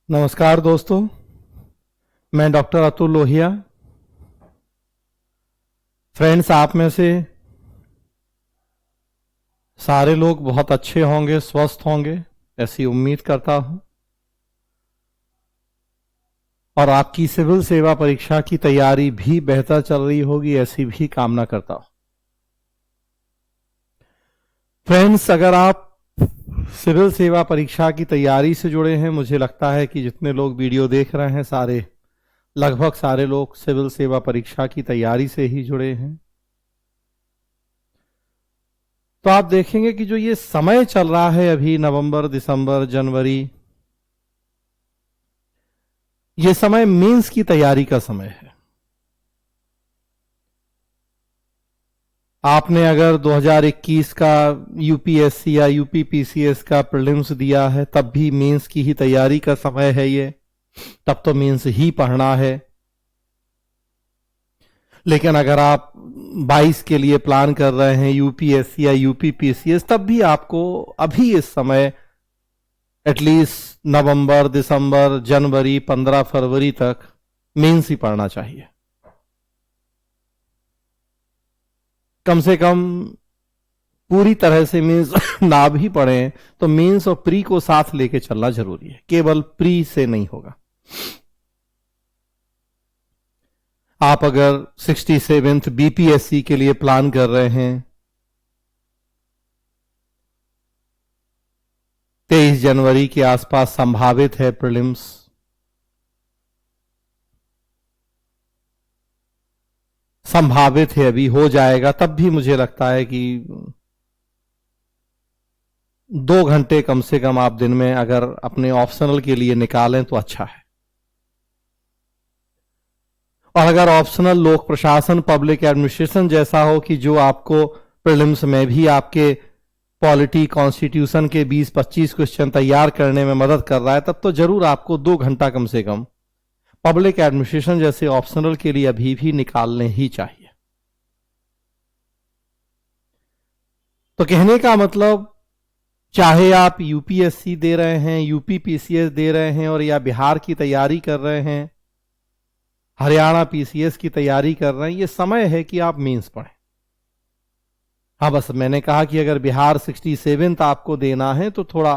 नमस्कार दोस्तों, मैं डॉक्टर अतुल लोहिया। फ्रेंड्स, आप में से सारे लोग बहुत अच्छे होंगे, स्वस्थ होंगे, ऐसी उम्मीद करता हूं। और आपकी सिविल सेवा परीक्षा की तैयारी भी बेहतर चल रही होगी, ऐसी भी कामना करता हूं। फ्रेंड्स, अगर आप सिविल सेवा परीक्षा की तैयारी से जुड़े हैं, मुझे लगता है कि जितने लोग वीडियो देख रहे हैं लगभग सारे लोग सिविल सेवा परीक्षा की तैयारी से ही जुड़े हैं। तो आप देखेंगे कि जो ये समय चल रहा है अभी, नवंबर, दिसंबर, जनवरी, ये समय मेंस की तैयारी का समय है। आपने अगर 2021 का यूपीएससी या यूपीपीसीएस का प्रीलिम्स दिया है, तब भी मेंस की ही तैयारी का समय है ये, तब तो मेंस ही पढ़ना है। लेकिन अगर आप 22 के लिए प्लान कर रहे हैं, यूपीएससी या यूपीपीसीएस, तब भी आपको अभी इस समय एटलीस्ट नवंबर, दिसंबर, जनवरी, 15 फरवरी तक मेंस ही पढ़ना चाहिए। कम से कम पूरी तरह से मेंस ना भी पढ़ें तो मेंस और प्री को साथ लेके चलना जरूरी है, केवल प्री से नहीं होगा। आप अगर 67th बीपीएससी के लिए प्लान कर रहे हैं, 23 जनवरी के आसपास संभावित है प्रीलिम्स। संभावित है, अभी हो जाएगा, तब भी मुझे लगता है कि 2 घंटे कम से कम आप दिन में अगर अपने ऑप्शनल के लिए निकालें तो अच्छा है। और अगर ऑप्शनल लोक प्रशासन, पब्लिक एडमिनिस्ट्रेशन जैसा हो कि जो आपको प्रीलिम्स में भी आपके पॉलिटी, कॉन्स्टिट्यूशन के 20-25 क्वेश्चन तैयार करने में मदद कर रहा है, तब तो जरूर आपको 2 घंटा कम से कम पब्लिक एडमिनिस्ट्रेशन जैसे ऑप्शनल के लिए अभी भी निकालने ही चाहिए। तो कहने का मतलब, चाहे आप यूपीएससी दे रहे हैं, यूपीपीसीएस दे रहे हैं, और या बिहार की तैयारी कर रहे हैं, हरियाणा पीसीएस की तैयारी कर रहे हैं, ये समय है कि आप मेंस पढ़ें। हाँ, बस मैंने कहा कि अगर बिहार 67th आपको देना है तो थोड़ा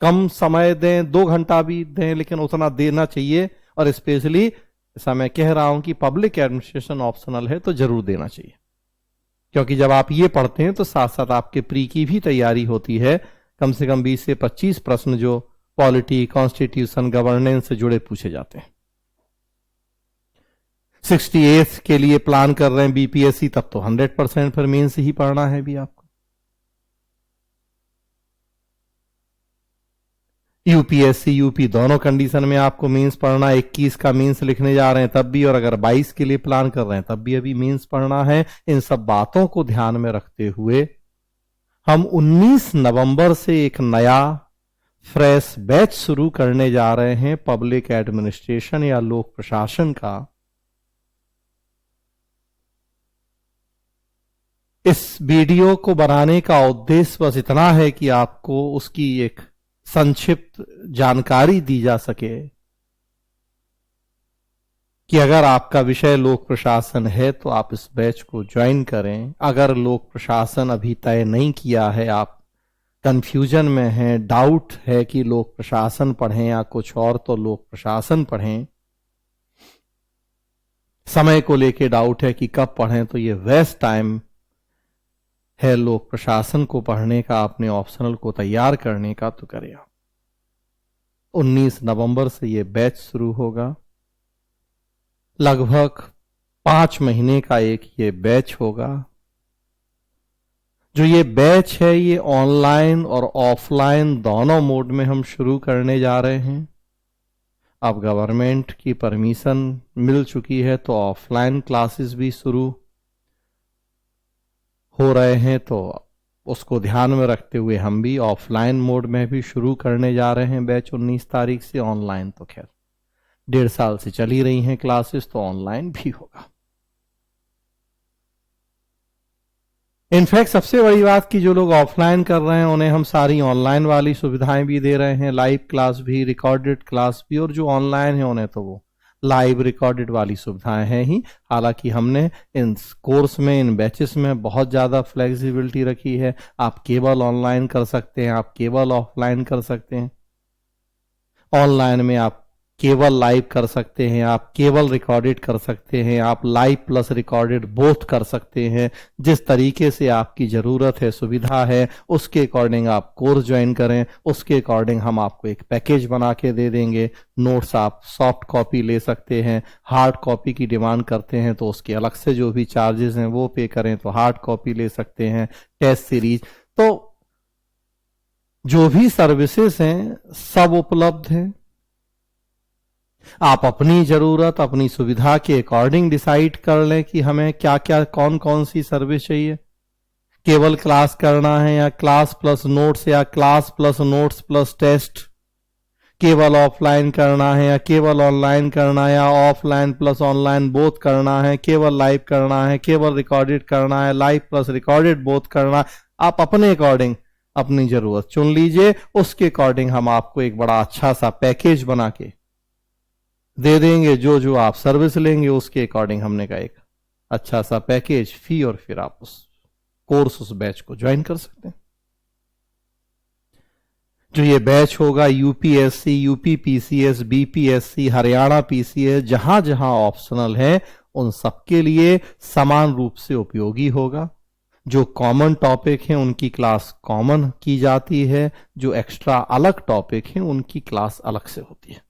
कम समय दें, 2 घंटा भी दें, लेकिन उतना देना चाहिए। और स्पेशली ऐसा मैं कह रहा हूं कि पब्लिक एडमिनिस्ट्रेशन ऑप्शनल है तो जरूर देना चाहिए, क्योंकि जब आप ये पढ़ते हैं तो साथ साथ आपके प्री की भी तैयारी होती है। कम से कम 20 से 25 प्रश्न जो पॉलिटी, कॉन्स्टिट्यूशन, गवर्नेंस से जुड़े पूछे जाते हैं। 68 के लिए प्लान कर रहे हैं बीपीएससी, तब तो 100% फिर मेंस ही पढ़ना है भी आपको। यूपीएससी, यूपी दोनों कंडीशन में आपको मेंस पढ़ना। 21 का मेंस लिखने जा रहे हैं तब भी, और अगर 22 के लिए प्लान कर रहे हैं तब भी अभी मेंस पढ़ना है। इन सब बातों को ध्यान में रखते हुए हम 19 नवंबर से एक नया फ्रेश बैच शुरू करने जा रहे हैं पब्लिक एडमिनिस्ट्रेशन या लोक प्रशासन का। इस वीडियो को बनाने का उद्देश्य बस इतना है कि आपको उसकी एक संक्षिप्त जानकारी दी जा सके कि अगर आपका विषय लोक प्रशासन है तो आप इस बैच को ज्वाइन करें। अगर लोक प्रशासन अभी तय नहीं किया है, आप कंफ्यूजन में हैं, डाउट है कि लोक प्रशासन पढ़ें या कुछ और, तो लोक प्रशासन पढ़ें। समय को लेके डाउट है कि कब पढ़ें, तो ये वेस्ट टाइम है लोक प्रशासन को पढ़ने का, अपने ऑप्शनल को तैयार करने का, तो करें आप। 19 नवंबर से ये बैच शुरू होगा। लगभग 5 महीने का एक ये बैच होगा। जो ये बैच है, ये ऑनलाइन और ऑफलाइन दोनों मोड में हम शुरू करने जा रहे हैं। अब गवर्नमेंट की परमिशन मिल चुकी है तो ऑफलाइन क्लासेस भी शुरू हो रहे हैं, तो उसको ध्यान में रखते हुए हम भी ऑफलाइन मोड में भी शुरू करने जा रहे हैं बैच 19 तारीख से। ऑनलाइन तो खैर 1.5 साल से चली रही हैं क्लासेस, तो ऑनलाइन भी होगा। इनफैक्ट सबसे बड़ी बात कि जो लोग ऑफलाइन कर रहे हैं उन्हें हम सारी ऑनलाइन वाली सुविधाएं भी दे रहे हैं, लाइव क्लास भी, रिकॉर्डेड क्लास भी, और जो ऑनलाइन है उन्हें तो वो लाइव रिकॉर्डेड वाली सुविधाएं हैं ही। हालांकि हमने इन कोर्स में, इन बैचेस में बहुत ज़्यादा फ्लेक्सिबिलिटी रखी है। आप केवल ऑनलाइन कर सकते हैं, आप केवल ऑफलाइन कर सकते हैं। ऑनलाइन में आप केवल लाइव कर सकते हैं, आप केवल रिकॉर्डेड कर सकते हैं, आप लाइव प्लस रिकॉर्डेड बोथ कर सकते हैं। जिस तरीके से आपकी ज़रूरत है, सुविधा है, उसके अकॉर्डिंग आप कोर्स ज्वाइन करें, उसके अकॉर्डिंग हम आपको एक पैकेज बना के दे देंगे। नोट्स आप सॉफ्ट कॉपी ले सकते हैं, हार्ड कॉपी की डिमांड करते हैं तो उसके अलग से जो भी चार्जेस हैं वो पे करें तो हार्ड कॉपी ले सकते हैं। टेस्ट सीरीज, तो जो भी सर्विसेज हैं सब उपलब्ध हैं। आप अपनी जरूरत, अपनी सुविधा के अकॉर्डिंग डिसाइड कर लें कि हमें क्या क्या, कौन कौन सी सर्विस चाहिए। केवल क्लास करना है या क्लास प्लस नोट्स या class plus notes plus test, केवल ऑफलाइन करना है या केवल ऑनलाइन करना है या ऑफलाइन प्लस ऑनलाइन बोथ करना है, केवल लाइव करना है, केवल रिकॉर्डेड करना है, लाइव प्लस रिकॉर्डेड बोथ करना है। आप अपने अकॉर्डिंग अपनी जरूरत चुन लीजिए, उसके अकॉर्डिंग हम आपको एक बड़ा अच्छा सा पैकेज बना के दे देंगे। जो जो आप सर्विस लेंगे उसके अकॉर्डिंग हमने का एक अच्छा सा पैकेज फी, और फिर आप उस कोर्स, उस बैच को ज्वाइन कर सकते हैं। जो ये बैच होगा UPSC, UP PCS, BPSC, Haryana PCS, जहां जहां ऑप्शनल है उन सबके लिए समान रूप से उपयोगी होगा। जो कॉमन टॉपिक हैं उनकी क्लास कॉमन की जाती है, जो एक्स्ट्रा अलग टॉपिक हैं उनकी क्लास अलग से होती है।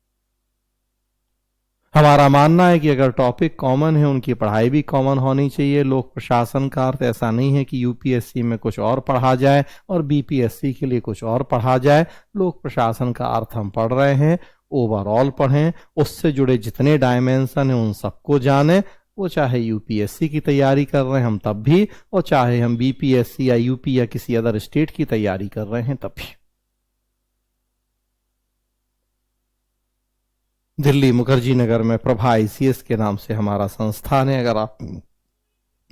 हमारा मानना है कि अगर टॉपिक कॉमन है उनकी पढ़ाई भी कॉमन होनी चाहिए। लोक प्रशासन का अर्थ ऐसा नहीं है कि यूपीएससी में कुछ और पढ़ा जाए और बीपीएससी के लिए कुछ और पढ़ा जाए। लोक प्रशासन का अर्थ हम पढ़ रहे हैं ओवरऑल पढ़ें, उससे जुड़े जितने डायमेंशन हैं उन सबको जानें। वो चाहे यूपीएससी की तैयारी कर रहे हैं हम तब भी, और चाहे हम बीपीएससी या यूपी या किसी अदर स्टेट की तैयारी कर रहे हैं तब भी। दिल्ली मुखर्जी नगर में प्रभा आईसीएस के नाम से हमारा संस्थान है। अगर आप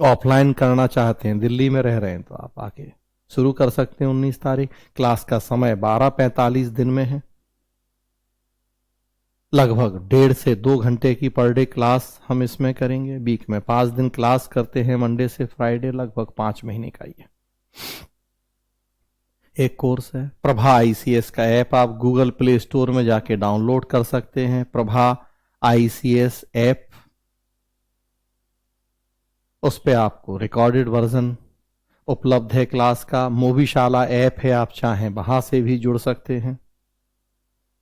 ऑफलाइन करना चाहते हैं, दिल्ली में रह रहे हैं, तो आप आके शुरू कर सकते हैं। 19 तारीख क्लास का समय 12:45 दिन में है। लगभग 1.5 से 2 घंटे की पर डे क्लास हम इसमें करेंगे। वीक में 5 दिन क्लास करते हैं, मंडे से फ्राइडे। लगभग 5 महीने का ये एक कोर्स है। प्रभा आईसीएस का ऐप आप गूगल प्ले स्टोर में जाके डाउनलोड कर सकते हैं। प्रभा आईसीएस ऐप, उस पे आपको रिकॉर्डेड वर्जन उपलब्ध है क्लास का। मोबीशाला ऐप है, आप चाहें वहां से भी जुड़ सकते हैं।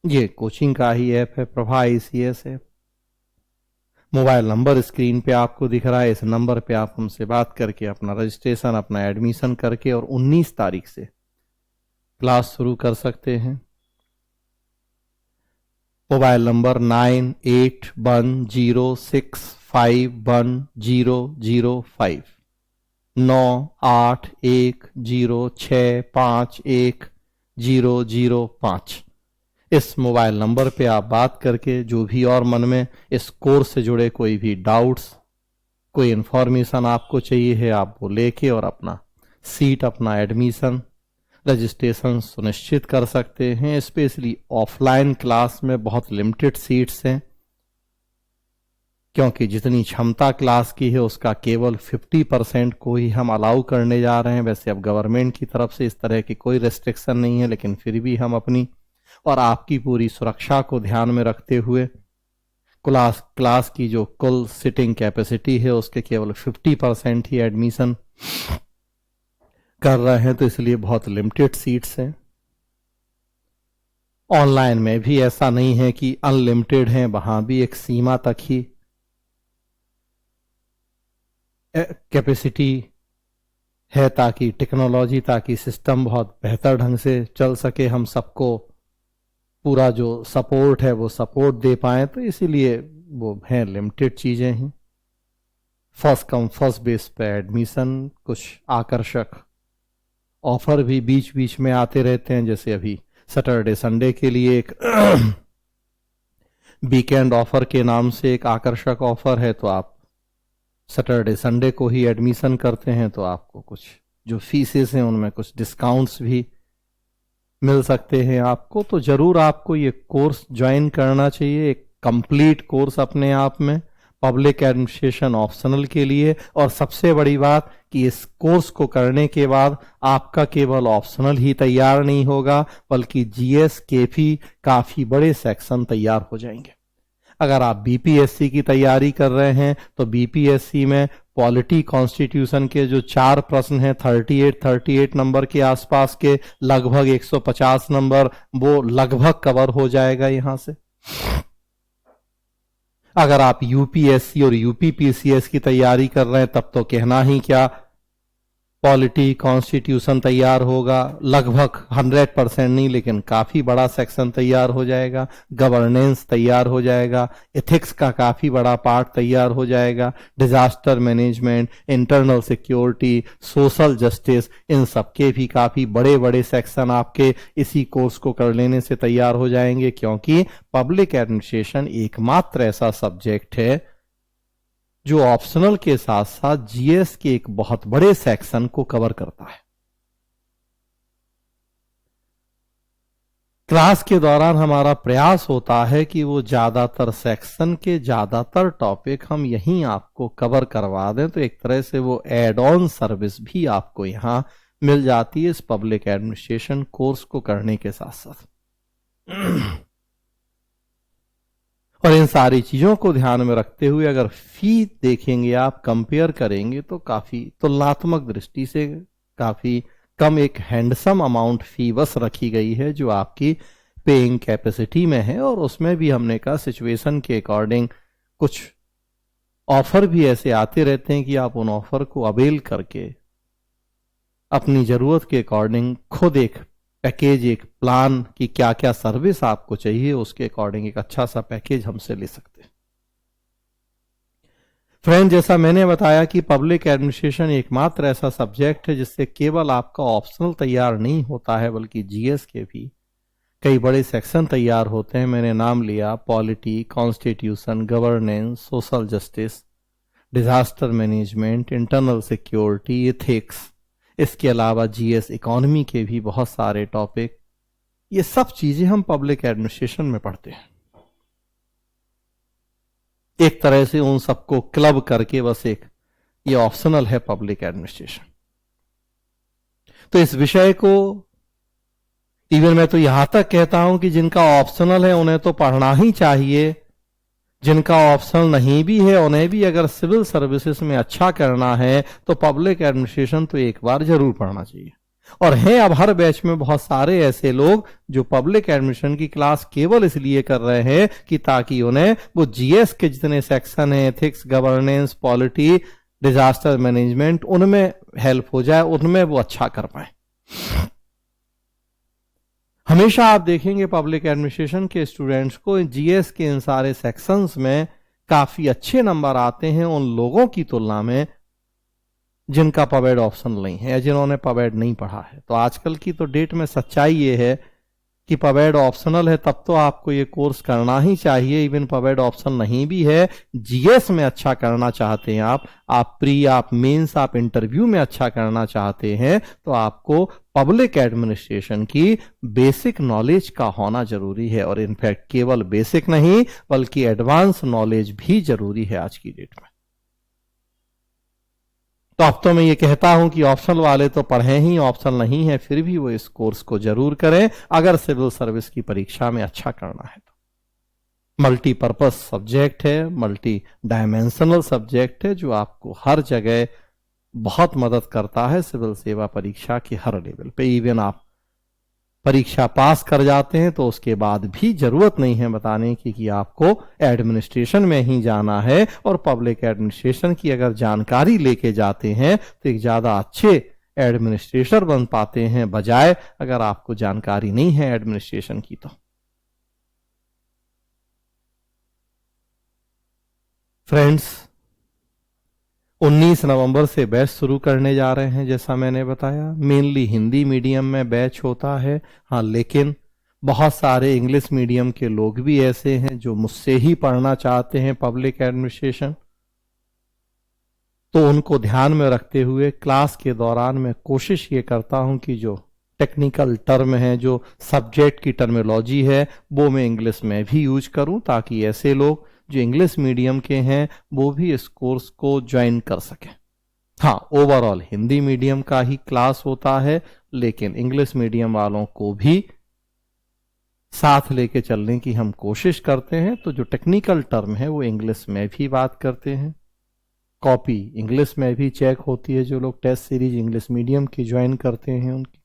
ये कोचिंग का ही ऐप है, Prabha ICS app. Mobile number screen पे आपको दिख रहा है, इस नंबर पे आप हमसे बात करके अपना रजिस्ट्रेशन, अपना एडमिशन करके और 19 तारीख से क्लास शुरू कर सकते हैं। Mobile number 9810651005 9810651005। इस मोबाइल नंबर पे आप बात करके जो भी और मन में इस कोर्स से जुड़े कोई भी डाउट्स, कोई इन्फॉर्मेशन आपको चाहिए है, आप वो लेके और अपना सीट, अपना एडमिशन, रजिस्ट्रेशन सुनिश्चित कर सकते हैं। स्पेशली ऑफलाइन क्लास में बहुत लिमिटेड सीट्स हैं, क्योंकि जितनी क्षमता क्लास की है उसका केवल 50% को ही हम अलाउ करने जा रहे हैं। वैसे अब गवर्नमेंट की तरफ से इस तरह की कोई रेस्ट्रिक्शन नहीं है, लेकिन फिर भी हम अपनी और आपकी पूरी सुरक्षा को ध्यान में रखते हुए क्लास की जो कुल सिटिंग कैपेसिटी है उसके केवल 50% ही एडमिशन कर रहे हैं, तो इसलिए बहुत लिमिटेड सीट्स हैं। ऑनलाइन में भी ऐसा नहीं है कि अनलिमिटेड हैं, वहां भी एक सीमा तक ही कैपेसिटी है, ताकि टेक्नोलॉजी, ताकि सिस्टम बहुत बेहतर ढंग से चल सके, हम सबको पूरा जो सपोर्ट है वो सपोर्ट दे पाए। तो इसीलिए वो हैं लिमिटेड चीज़ें हैं। फर्स्ट कम फर्स्ट बेस पे एडमिशन, कुछ आकर्षक ऑफर भी बीच बीच में आते रहते हैं। जैसे अभी सैटरडे संडे के लिए एक वीकेंड ऑफर के नाम से एक आकर्षक ऑफर है, तो आप सैटरडे संडे को ही एडमिशन करते हैं तो आपको कुछ जो फीसेस हैं उनमें कुछ डिस्काउंट्स भी मिल सकते हैं आपको। तो जरूर आपको ये कोर्स ज्वाइन करना चाहिए, एक कंप्लीट कोर्स अपने आप में, पब्लिक एडमिनिस्ट्रेशन ऑप्शनल के लिए। और सबसे बड़ी बात कि इस कोर्स को करने के बाद आपका केवल ऑप्शनल ही तैयार नहीं होगा, बल्कि जीएस के भी काफी बड़े सेक्शन तैयार हो जाएंगे। अगर आप बीपीएससी की तैयारी कर रहे हैं तो बीपीएससी में पॉलिटी कॉन्स्टिट्यूशन के जो 4 प्रश्न हैं 38 नंबर के आसपास के, लगभग 150 नंबर, वो लगभग कवर हो जाएगा यहां से। अगर आप यूपीएससी और यूपीपीसीएस की तैयारी कर रहे हैं तब तो कहना ही क्या, पॉलिटी कॉन्स्टिट्यूशन तैयार होगा, लगभग 100% नहीं लेकिन काफी बड़ा सेक्शन तैयार हो जाएगा, गवर्नेंस तैयार हो जाएगा, एथिक्स का काफी बड़ा पार्ट तैयार हो जाएगा, disaster management, internal security, social justice, इन सब के भी काफी बड़े बड़े सेक्शन आपके इसी कोर्स को कर लेने से तैयार हो जाएंगे। क्योंकि पब्लिक एडमिनिस्ट्रेशन एकमात्र ऐसा सब्जेक्ट है जो ऑप्शनल के साथ साथ जीएस के एक बहुत बड़े सेक्शन को कवर करता है। क्लास के दौरान हमारा प्रयास होता है कि वो ज्यादातर सेक्शन के ज्यादातर टॉपिक हम यहीं आपको कवर करवा दें, तो एक तरह से वो एड ऑन सर्विस भी आपको यहां मिल जाती है इस पब्लिक एडमिनिस्ट्रेशन कोर्स को करने के साथ साथ। और इन सारी चीजों को ध्यान में रखते हुए अगर फी देखेंगे, आप कंपेयर करेंगे तो काफी तुलनात्मक दृष्टि से काफी कम, एक हैंडसम अमाउंट फी बस रखी गई है जो आपकी पेइंग कैपेसिटी में है। और उसमें भी हमने कहा सिचुएशन के अकॉर्डिंग कुछ ऑफर भी ऐसे आते रहते हैं कि आप उन ऑफर को अवेल करके अपनी जरूरत के अकॉर्डिंग खुद एक पैकेज, एक प्लान की क्या क्या सर्विस आपको चाहिए उसके अकॉर्डिंग एक अच्छा सा पैकेज हमसे ले सकते हैं। फ्रेंड, जैसा मैंने बताया कि पब्लिक एडमिनिस्ट्रेशन एकमात्र ऐसा सब्जेक्ट है जिससे केवल आपका ऑप्शनल तैयार नहीं होता है बल्कि जीएस के भी कई बड़े सेक्शन तैयार होते हैं। मैंने नाम लिया polity, constitution, governance, social justice, disaster management, internal security, ethics, इसके अलावा जीएस इकोनॉमी के भी बहुत सारे टॉपिक, ये सब चीजें हम पब्लिक एडमिनिस्ट्रेशन में पढ़ते हैं। एक तरह से उन सबको क्लब करके बस एक ये ऑप्शनल है पब्लिक एडमिनिस्ट्रेशन। तो इस विषय को इवन मैं तो यहां तक कहता हूं कि जिनका ऑप्शनल है उन्हें तो पढ़ना ही चाहिए, जिनका ऑप्शनल नहीं भी है उन्हें भी अगर सिविल सर्विसेज में अच्छा करना है तो पब्लिक एडमिनिस्ट्रेशन तो एक बार जरूर पढ़ना चाहिए। और हैं अब हर बैच में बहुत सारे ऐसे लोग जो पब्लिक एडमिनिस्ट्रेशन की क्लास केवल इसलिए कर रहे हैं कि ताकि उन्हें वो जीएस के जितने सेक्शन हैं, ethics, governance, polity, disaster management, उनमें हेल्प हो जाए, उनमें वो अच्छा कर पाए। हमेशा आप देखेंगे पब्लिक एडमिनिस्ट्रेशन के स्टूडेंट्स को जीएस के इन सारे सेक्शंस में काफी अच्छे नंबर आते हैं उन लोगों की तुलना में जिनका पबेड ऑप्शन नहीं है या जिन्होंने पबेड नहीं पढ़ा है। तो आजकल की तो डेट में सच्चाई ये है कि पबेड ऑप्शनल है तब तो आपको ये कोर्स करना ही चाहिए। इवन पबेड ऑप्शन नहीं भी है, जीएस में अच्छा करना चाहते हैं आप प्री, आप मेंस, आप इंटरव्यू में अच्छा करना चाहते हैं तो आपको पब्लिक एडमिनिस्ट्रेशन की बेसिक नॉलेज का होना जरूरी है। और इनफैक्ट केवल बेसिक नहीं बल्कि एडवांस नॉलेज भी जरूरी है आज की डेट में। तो अब तो मैं ये कहता हूं कि ऑप्शनल वाले तो पढ़े ही, ऑप्शनल नहीं है फिर भी वो इस कोर्स को जरूर करें अगर सिविल सर्विस की परीक्षा में अच्छा करना है तो। मल्टीपर्पज सब्जेक्ट है, मल्टी डायमेंशनल सब्जेक्ट है जो आपको हर जगह बहुत मदद करता है सिविल सेवा परीक्षा के हर लेवल पे। इवन आप परीक्षा पास कर जाते हैं तो उसके बाद भी जरूरत नहीं है बताने की कि आपको एडमिनिस्ट्रेशन में ही जाना है। और पब्लिक एडमिनिस्ट्रेशन की अगर जानकारी लेके जाते हैं तो एक ज्यादा अच्छे एडमिनिस्ट्रेटर बन पाते हैं बजाय अगर आपको जानकारी नहीं है एडमिनिस्ट्रेशन की। तो फ्रेंड्स, 19 नवंबर से बैच शुरू करने जा रहे हैं। जैसा मैंने बताया मेनली हिंदी मीडियम में बैच होता है, हाँ, लेकिन बहुत सारे इंग्लिश मीडियम के लोग भी ऐसे हैं जो मुझसे ही पढ़ना चाहते हैं पब्लिक एडमिनिस्ट्रेशन। तो उनको ध्यान में रखते हुए क्लास के दौरान मैं कोशिश ये करता हूं कि जो टेक्निकल टर्म है, जो सब्जेक्ट की टर्मिनोलॉजी है, वो मैं इंग्लिश में भी यूज करूं, ताकि ऐसे लोग जो इंग्लिश मीडियम के हैं वो भी इस कोर्स को ज्वाइन कर सकें। हाँ, ओवरऑल हिंदी मीडियम का ही क्लास होता है, लेकिन इंग्लिश मीडियम वालों को भी साथ लेके चलने की हम कोशिश करते हैं। तो जो टेक्निकल टर्म है वो इंग्लिश में भी बात करते हैं, कॉपी इंग्लिश में भी चेक होती है। जो लोग टेस्ट सीरीज इंग्लिश मीडियम की ज्वाइन करते हैं उनकी,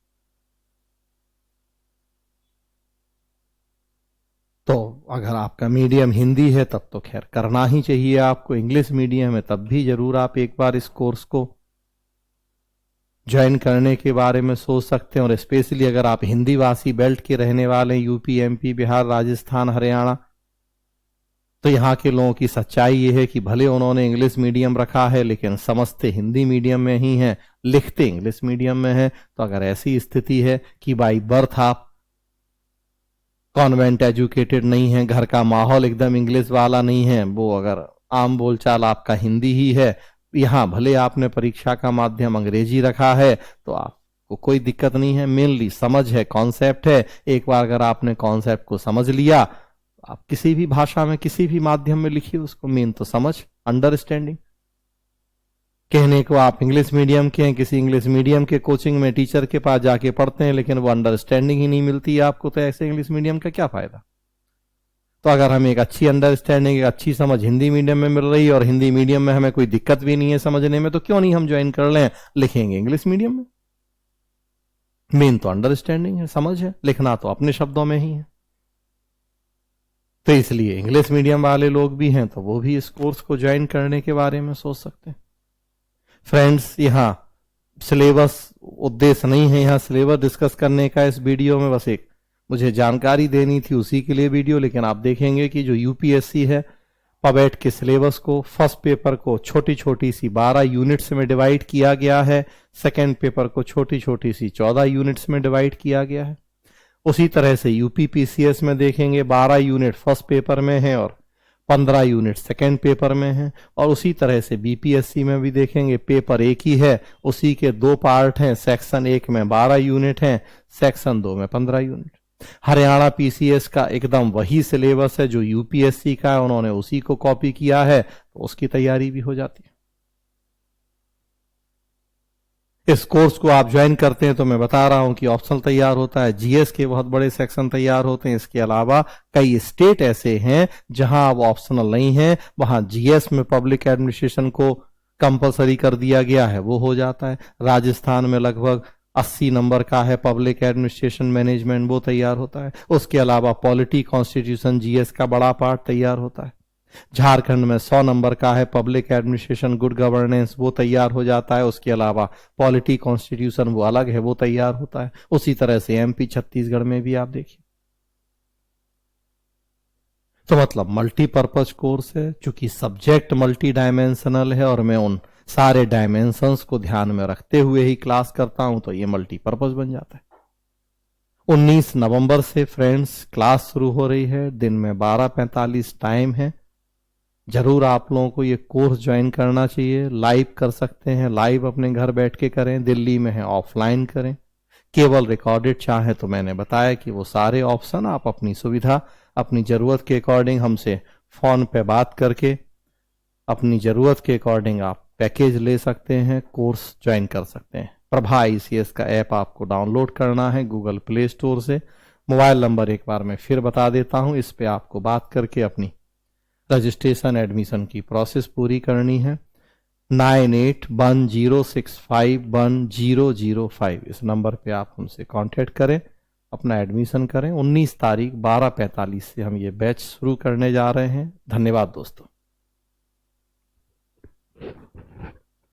तो अगर आपका मीडियम हिंदी है तब तो खैर करना ही चाहिए आपको। इंग्लिश मीडियम है तब भी जरूर आप एक बार इस कोर्स को ज्वाइन करने के बारे में सोच सकते हैं। और स्पेशली अगर आप हिंदी वासी बेल्ट के रहने वाले हैं, यूपी, एमपी, बिहार, राजस्थान, हरियाणा, तो यहाँ के लोगों की सच्चाई ये है कि भले उन्होंने इंग्लिश मीडियम रखा है लेकिन समझते हिंदी मीडियम में ही हैं, लिखते इंग्लिश मीडियम में हैं। तो अगर ऐसी स्थिति है कि बाई बर्थ आप कॉन्वेंट एजुकेटेड नहीं है, घर का माहौल एकदम इंग्लिश वाला नहीं है, वो अगर आम बोलचाल आपका हिंदी ही है, यहाँ भले आपने परीक्षा का माध्यम अंग्रेजी रखा है, तो आपको कोई दिक्कत नहीं है। मेनली समझ है, कॉन्सेप्ट है। एक बार अगर आपने कॉन्सेप्ट को समझ लिया, आप किसी भी भाषा में किसी भी माध्यम में लिखिए उसको, मेन तो समझ, अंडरस्टैंडिंग। कहने को आप इंग्लिश मीडियम के हैं, किसी इंग्लिश मीडियम के कोचिंग में टीचर के पास जाके पढ़ते हैं, लेकिन वो अंडरस्टैंडिंग ही नहीं मिलती है आपको, तो ऐसे इंग्लिश मीडियम का क्या फायदा। तो अगर हमें एक अच्छी अंडरस्टैंडिंग, एक अच्छी समझ हिंदी मीडियम में मिल रही है और हिंदी मीडियम में हमें कोई दिक्कत भी नहीं है समझने में, तो क्यों नहीं हम ज्वाइन कर लें, लिखेंगे इंग्लिश मीडियम में। मेन तो अंडरस्टैंडिंग है, समझ है, लिखना तो अपने शब्दों में ही है। तो इसलिए इंग्लिश मीडियम वाले लोग भी हैं तो वो भी इस कोर्स को ज्वाइन करने के बारे में सोच सकते हैं। फ्रेंड्स, यहाँ सिलेबस उद्देश्य नहीं है यहाँ सिलेबस डिस्कस करने का इस वीडियो में, बस एक मुझे जानकारी देनी थी उसी के लिए वीडियो। लेकिन आप देखेंगे कि जो यूपीएससी है, पबेट के सिलेबस को, फर्स्ट पेपर को छोटी छोटी सी 12 यूनिट्स में डिवाइड किया गया है, सेकेंड पेपर को छोटी छोटी सी 14 यूनिट्स में डिवाइड किया गया है। उसी तरह से यूपी पीसीएस में देखेंगे 12 यूनिट फर्स्ट पेपर में है और 15 यूनिट सेकेंड पेपर में है। और उसी तरह से बीपीएससी में भी देखेंगे पेपर एक ही है, उसी के 2 पार्ट हैं, सेक्शन 1 में 12 यूनिट हैं, सेक्शन 2 में 15 यूनिट। हरियाणा पीसीएस का एकदम वही सिलेबस है जो यूपीएससी का है, उन्होंने उसी को कॉपी किया है, तो उसकी तैयारी भी हो जाती है। इस कोर्स को आप ज्वाइन करते हैं तो मैं बता रहा हूं कि ऑप्शनल तैयार होता है, जीएस के बहुत बड़े सेक्शन तैयार होते हैं। इसके अलावा कई स्टेट ऐसे हैं जहां अब ऑप्शनल नहीं है, वहां जीएस में पब्लिक एडमिनिस्ट्रेशन को कंपलसरी कर दिया गया है, वो हो जाता है। राजस्थान में लगभग 80 नंबर का है पब्लिक एडमिनिस्ट्रेशन मैनेजमेंट, वो तैयार होता है। उसके अलावा पॉलिटी कॉन्स्टिट्यूशन जीएस का बड़ा पार्ट तैयार होता है। झारखंड में 100 नंबर का है पब्लिक एडमिनिस्ट्रेशन गुड गवर्नेंस, वो तैयार हो जाता है। उसके अलावा पॉलिटी कॉन्स्टिट्यूशन वो अलग है, वो तैयार होता है। उसी तरह से एमपी छत्तीसगढ़ में भी आप देखिए। तो मतलब मल्टीपर्पज कोर्स है, चूंकि सब्जेक्ट मल्टी डायमेंशनल है और मैं उन सारे डायमेंशंस को ध्यान में रखते हुए ही क्लास करता हूं, तो ये मल्टीपर्पज बन जाता है। 19 नवंबर से फ्रेंड्स क्लास शुरू हो रही है, दिन में 12:45 टाइम है। जरूर आप लोगों को ये कोर्स ज्वाइन करना चाहिए। लाइव कर सकते हैं, लाइव अपने घर बैठ के करें, दिल्ली में है ऑफलाइन करें, केवल रिकॉर्डेड चाहे तो मैंने बताया कि वो सारे ऑप्शन आप अपनी सुविधा, अपनी ज़रूरत के अकॉर्डिंग हमसे फ़ोन पे बात करके अपनी ज़रूरत के अकॉर्डिंग आप पैकेज ले सकते हैं, कोर्स ज्वाइन कर सकते हैं। प्रभा ICS का ऐप आपको डाउनलोड करना है गूगल प्ले स्टोर से। मोबाइल नंबर एक बार मैं फिर बता देता हूं, इस पे आपको बात करके अपनी रजिस्ट्रेशन एडमिशन की प्रोसेस पूरी करनी है। 9810651005 इस नंबर पे आप हमसे कांटेक्ट करें, अपना एडमिशन करें। 19 तारीख 12:45 से हम ये बैच शुरू करने जा रहे हैं। धन्यवाद दोस्तों।